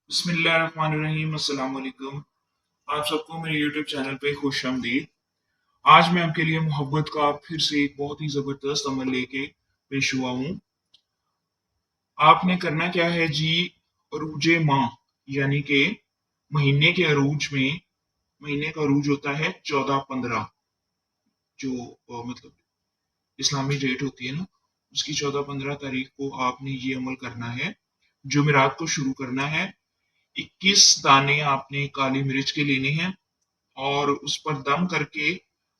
बिस्मिल्लाहिर्रहमानिर्रहीम। अस्सलाम वालेकुम। आप सबको मेरे यूट्यूब चैनल पे खुश आमदीद। आज मैं आपके लिए मोहब्बत का फिर से एक बहुत ही ज़बरदस्त अमल लेके पेश हुआ हूँ। आपने करना क्या है जी, अरूज माह यानी कि महीने के अरूज में, महीने का अरूज होता है 14-15, जो मतलब इस्लामी डेट होती है ना, उसकी 14-15 तारीख को आपने ये अमल करना है। जुमेरात को शुरू करना है। 21 दाने आपने काली मिर्च के लेने हैं और उस पर दम करके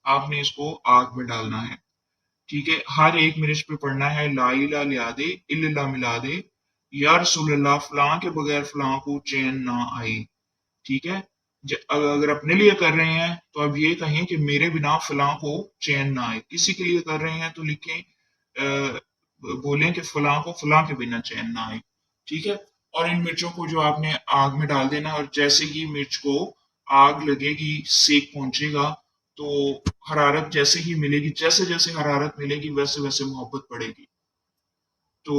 आपने इसको आग में डालना है। ठीक है, हर एक मिर्च पे पढ़ना है ला इला लिया दे, इल्लल्लाह मिला दे, या रसूल अल्लाह, फलां के बगैर फलां को चैन ना आए। ठीक है, अगर अपने लिए कर रहे हैं तो अब ये कहें कि मेरे बिना फलां को चैन ना आए। किसी के लिए कर रहे हैं तो लिखें, बोलें कि फलां को फलां के बिना चैन ना आए। ठीक है, और इन मिर्चों को जो आपने आग में डाल देना, और जैसे ही मिर्च को आग लगेगी, सेक पहुंचेगा, तो हरारत जैसे ही मिलेगी, जैसे जैसे हरारत मिलेगी वैसे वैसे मोहब्बत बढ़ेगी। तो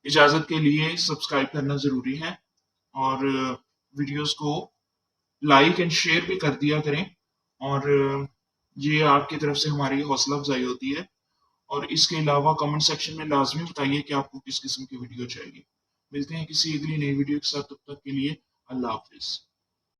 इजाजत के लिए सब्सक्राइब करना जरूरी है, और वीडियोस को लाइक एंड शेयर भी कर दिया करें। और ये आपकी तरफ से हमारी हौसला अफजाई होती है। और इसके अलावा कमेंट सेक्शन में लाजमी बताइए कि आपको किस किस्म की वीडियो चाहिए। मिलते हैं किसी अगली नई वीडियो के साथ, तब तक के लिए अल्लाह हाफिज।